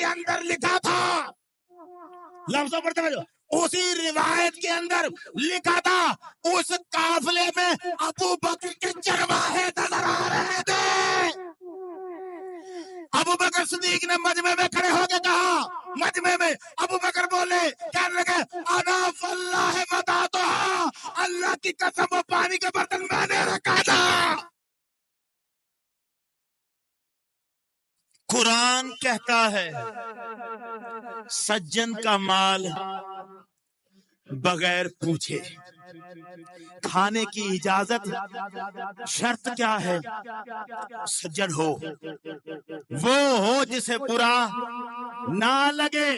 کے اندر لکھا تھا، لفظوں پر توجہ، اسی روایت کے اندر لکھا تھا اس قافلے میں ابو بکر کے چرواہے نظر آ رہے تھے۔ ابو بکر صدیق نے مجمع میں کھڑے ہو کے کہا، مجمع میں ابو بکر بولے، کہنے لگے انا فاللہ وضعتھا، اللہ کی قسم وہ پانی کا برتن میں نے رکھا تھا۔ قرآن کہتا ہے سجن کا مال بغیر پوچھے کھانے کی اجازت، شرط کیا ہے؟ سجن ہو، وہ ہو جسے برا نہ لگے۔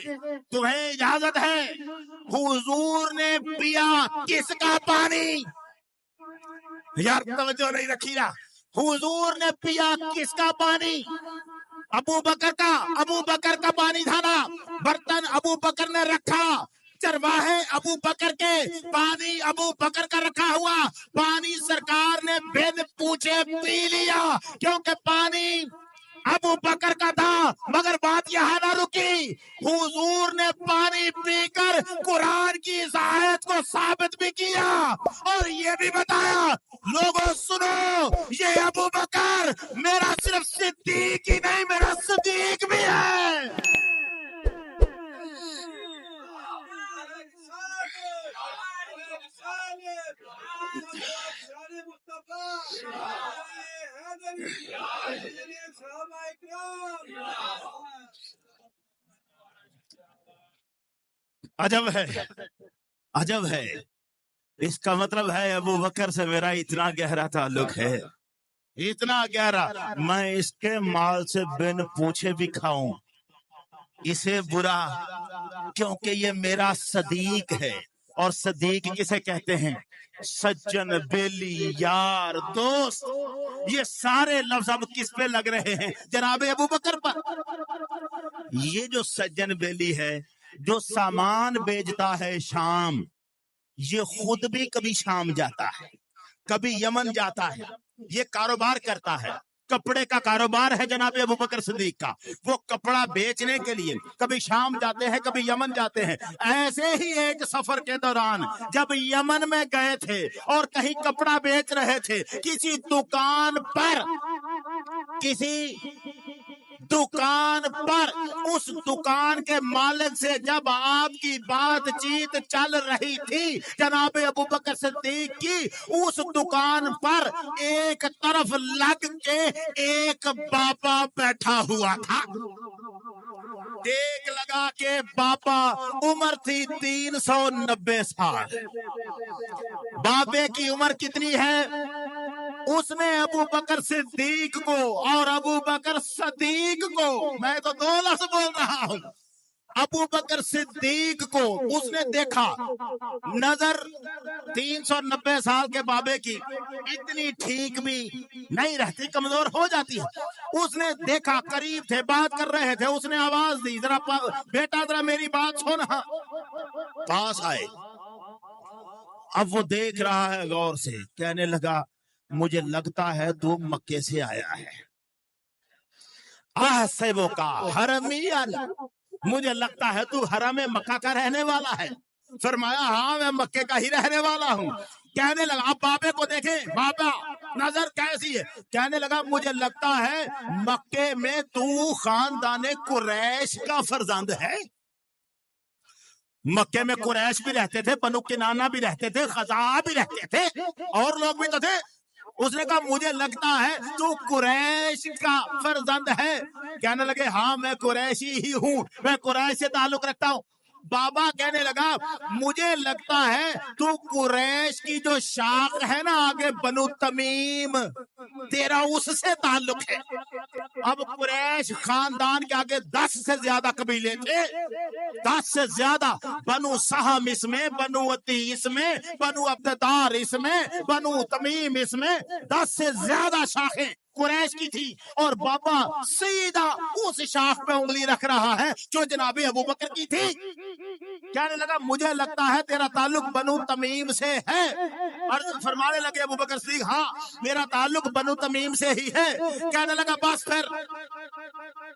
تمہیں اجازت ہے۔ حضور نے پیا کس کا پانی؟ یار توجہ نہیں رکھی نا، حضور نے پیا کس کا پانی؟ ابو بکر کا۔ ابو بکر کا پانی تھا نا، برتن ابو بکر نے رکھا، چرواہے ابو بکر کے، پانی ابو بکر کا رکھا ہوا، پانی سرکار نے بن پوچھے پی لیا، کیونکہ پانی ابو بکر کا تھا۔ مگر بات یہاں نہ رکی، حضور نے پانی پی کر قرآن کی اس آیت کو ثابت بھی کیا اور یہ بھی بتایا، لوگوں سنو، یہ ابو بکر میرا صرف صدیق ہی نہیں، میرا صدیق بھی ہے۔ عجب ہے، عجب ہے۔ اس کا مطلب ہے ابو بکر سے میرا اتنا گہرا تعلق ہے، اتنا گہرا، میں اس کے مال سے بن پوچھے بھی کھاؤں، اسے برا، کیونکہ یہ میرا صدیق ہے۔ اور صدیق کسے کہتے ہیں؟ سجن، بیلی، یار، دوست۔ یہ سارے لفظ اب کس پہ لگ رہے ہیں؟ جناب ابو بکر پر۔ یہ جو سجن بیلی ہے، جو سامان بیچتا ہے شام، یہ خود بھی کبھی شام جاتا ہے، کبھی یمن جاتا ہے، یہ کاروبار کرتا ہے، کپڑے کا کاروبار ہے جناب ابو بکر صدیق کا۔ وہ کپڑا بیچنے کے لیے کبھی شام جاتے ہیں، کبھی یمن جاتے ہیں۔ ایسے ہی ایک سفر کے دوران جب یمن میں گئے تھے اور کہیں کپڑا بیچ رہے تھے، کسی دکان پر اس دکان کے مالک سے جب آپ کی بات چیت چل رہی تھی جناب ابو بکر صدیق کی، اس دکان پر ایک طرف لگ کے ایک بابا بیٹھا ہوا تھا۔ دیکھ لگا کہ بابا، عمر تھی 390 سال۔ بابے کی عمر کتنی ہے؟ اس نے ابو بکر صدیق کو اور ابو بکر صدیق کو، میں تو دو لفظ بول رہا ہوں، ابو بکر صدیق کو اس نے دیکھا، نظر 390 سال کے بابے کی اتنی ٹھیک بھی نہیں رہتی، کمزور ہو جاتی ہے۔ اس نے دیکھا، قریب تھے، بات کر رہے تھے، اس نے آواز دی، ذرا بیٹا ذرا میری بات سن۔ پاس آئے، اب وہ دیکھ رہا ہے غور سے، کہنے لگا مجھے لگتا ہے تو مکے سے آیا ہے۔ وہ کا حرمی، مجھے لگتا ہے تو حرم مکہ کا رہنے والا ہے۔ فرمایا ہاں میں مکے کا ہی رہنے والا ہوں۔ کہنے لگا، اب بابے کو دیکھیں، بابا نظر کیسی ہے؟ کہنے لگا مجھے لگتا ہے مکے میں تو خاندان قریش کا فرزند ہے۔ مکے میں قریش بھی رہتے تھے، بنو کنانہ بھی رہتے تھے، خزاعہ بھی رہتے تھے، اور لوگ بھی تو تھے۔ اس نے کہا مجھے لگتا ہے تو قریش کا فرزند ہے۔ کہنے لگے ہاں میں قریشی ہی ہوں، میں قریش سے تعلق رکھتا ہوں۔ بابا کہنے لگا مجھے لگتا ہے تو قریش کی جو شاخ ہے نا آگے، بنو تمیم، تیرا اس سے تعلق ہے۔ اب قریش خاندان کے آگے 10 سے زیادہ قبیلے تھے، 10 سے زیادہ، بنو سہم اس میں، بنو عتی اس میں، بنو عبددار اس میں، بنو تمیم اس میں، 10 سے زیادہ شاخیں قریش کی تھی۔ اور بابا سیدھا اس شاخ پہ انگلی رکھ رہا ہے جو جناب ابو بکر کی تھی۔ کہنے لگا مجھے لگتا ہے تیرا تعلق بنو تمیم سے ہے، اور فرمانے لگے ابو بکر صدیق ہاں میرا تعلق بنو تمیم سے ہی ہے۔ کہنے لگا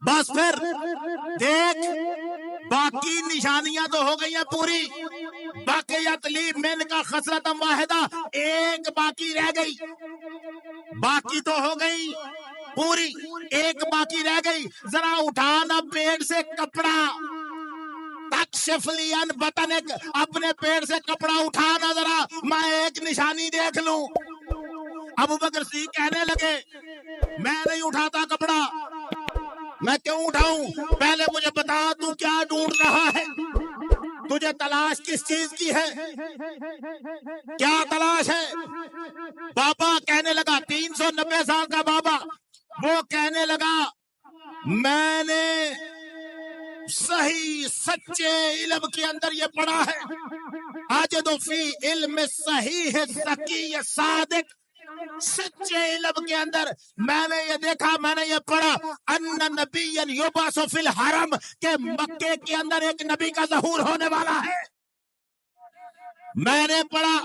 بس پھر دیکھ باقی نشانیاں تو ہو گئی ہیں پوری، باقیات لی من کا خصلۃ واحدہ، ایک باقی رہ گئی، باقی تو ہو گئی پوری، ایک باقی رہ گئی، ذرا اٹھانا پیٹ سے کپڑا، تکشف لی عن بطنک، اپنے پیٹ سے کپڑا اٹھانا ذرا میں ایک نشانی دیکھ لوں۔ ابو بکر صدیق کہنے لگے میں نہیں اٹھاتا کپڑا، میں کیوں اٹھاؤں؟ پہلے مجھے بتا تو کیا ڈھونڈ رہا ہے، تجھے تلاش کس چیز کی ہے، کیا تلاش ہے؟ بابا کہنے لگا 390 سال کا بابا، وہ کہنے لگا میں نے صحیح سچے علم کے اندر یہ پڑھا ہے، اجد فی علم صحیح ذکی صادق، سچے علم کے اندر میں نے یہ دیکھا، میں نے یہ پڑھا ان نبی یبعث فی الحرم، کہ مکے کے اندر ایک نبی کا ظہور ہونے والا ہے، میں نے پڑھا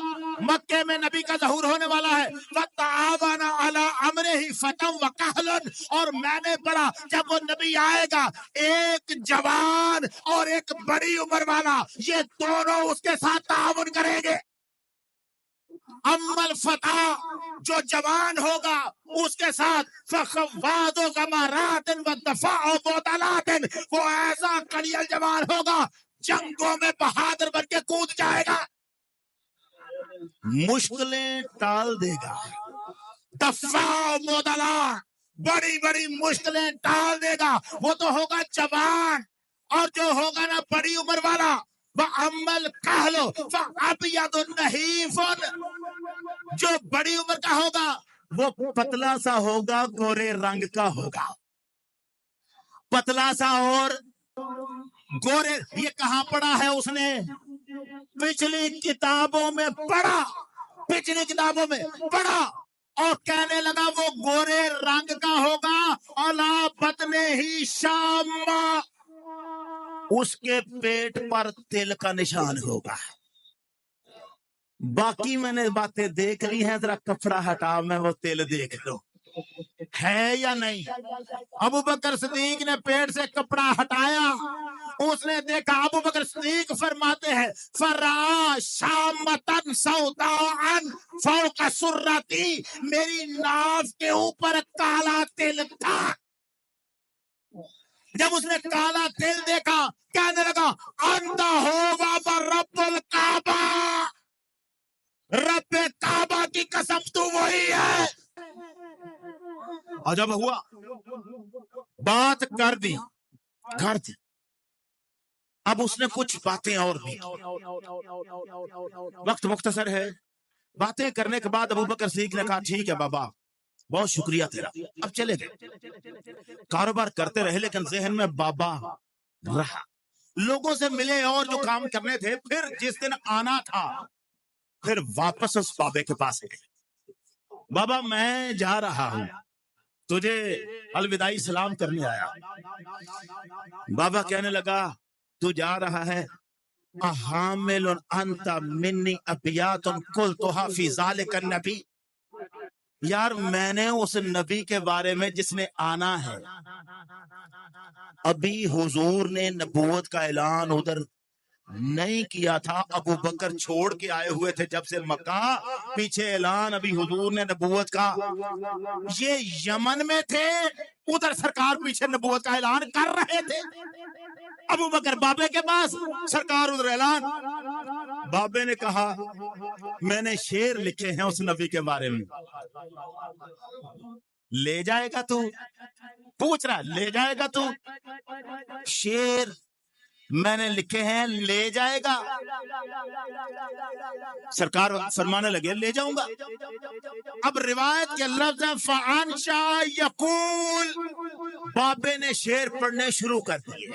مکے میں نبی کا ظہور ہونے والا ہے، وَتَعَاوَنَ عَلَىٰ أَمْرِهِ فَتًى وَكَهْلٌ، اور میں نے پڑھا جب وہ نبی آئے گا ایک جوان اور ایک بڑی عمر والا، یہ دونوں اس کے ساتھ تعاون کریں گے۔ اما الفتى، جو جوان ہوگا اس کے ساتھ فخواد و غمارات و دفاع و بوتلات، وہ ایسا کڑیل جوان ہوگا جنگوں میں بہادر بن کے کود جائے گا، مشکلیں ٹال دے گا، دفاع و بوتلات، بڑی بڑی مشکلیں ٹال دے گا، وہ تو ہوگا جوان، اور جو ہوگا نا بڑی عمر والا وَأَمَّا الْكَهْلُ فَأَبْيَضُ نَحِيفٌ، جو بڑی عمر کا ہوگا وہ پتلا سا ہوگا، گورے رنگ کا ہوگا، پتلا سا اور گورے۔ یہ کہاں پڑھا ہے اس نے؟ پچھلی کتابوں میں پڑھا، پچھلی کتابوں میں پڑھا، اور کہنے لگا وہ گورے رنگ کا ہوگا، عَلَىٰ بَطْنِهِ شَامَّ، اس کے پیٹ پر تل کا نشان ہوگا۔ باقی میں نے باتیں دیکھ لی ہیں، ذرا کپڑا ہٹا میں وہ تل دیکھ لو ہے یا نہیں۔ ابو بکر صدیق نے پیٹ سے کپڑا ہٹایا، اس نے دیکھا، ابو بکر صدیق فرماتے ہیں فَرَا شَامَّةً سَوْدَاءً فَوْقَ سُرَّتِي، میری ناف کے اوپر کالا تل تھا۔ جب اس نے کالا تل دیکھا کہنے لگا انت ہو رب الکعبہ، رب کعبہ کی قسم تو وہی ہے۔ اور جب ہوا بات کر دی، اب اس نے کچھ باتیں اور بھی، وقت مختصر ہے، باتیں کرنے کے بعد ابو بکر صدیق نے کہا ٹھیک ہے بابا بہت شکریہ تیرا، اب چلے گئے، کاروبار کرتے رہے لیکن ذہن میں بابا رہا، لوگوں سے ملے اور جو کام کرنے تھے، پھر جس دن آنا تھا پھر واپس اس بابے کے پاس گئے، بابا میں جا رہا ہوں، تجھے الوداعی سلام کرنے آیا۔ بابا کہنے لگا تو جا رہا ہے، احامل انت منی ابیات قلتها فی ذلک النبی، یار میں نے اس نبی کے بارے میں جس نے آنا ہے، ابھی حضور نے نبوت کا اعلان ادھر نہیں کیا تھا، ابو بکر چھوڑ کے آئے ہوئے تھے جب سے مکہ، پیچھے اعلان ابھی حضور نے نبوت کا، یہ یمن میں تھے، ادھر سرکار پیچھے نبوت کا اعلان کر رہے تھے، ابو بکر بابے کے پاس، سرکار ادھر اعلان۔ بابے نے کہا میں نے شعر لکھے ہیں اس نبی کے بارے میں، لے جائے گا تو؟ پوچھ رہا لے جائے گا تو؟ شعر میں نے لکھے ہیں، لے جائے گا؟ سرکار فرمانے لگے لے جاؤں گا۔ اب روایت کے لفظ فَأَنْشَا یقول، بابے نے شعر پڑھنے شروع کر دیے،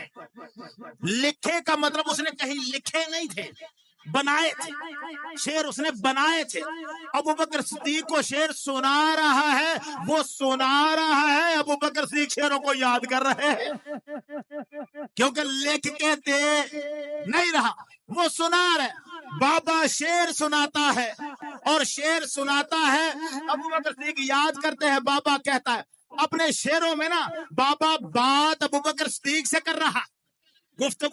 لکھے کا مطلب اس نے کہیں لکھے نہیں تھے، بنائے تھے، شعر اس نے بنائے تھے۔ ابو بکر صدیق کو شعر سنا رہا ہے، وہ سنا رہا ہے، ابو بکر صدیق شعروں کو یاد کر رہے ہیں، کیونکہ لکھ کے دے نہیں رہا۔ وہ سنا رہے، بابا شعر سناتا ہے اور شعر سناتا ہے۔ ابو بکر صدیق یاد کرتے ہیں، بابا کہتا ہے اپنے شعروں میں نا، بابا بات ابو بکر صدیق سے کر رہا، گفتگو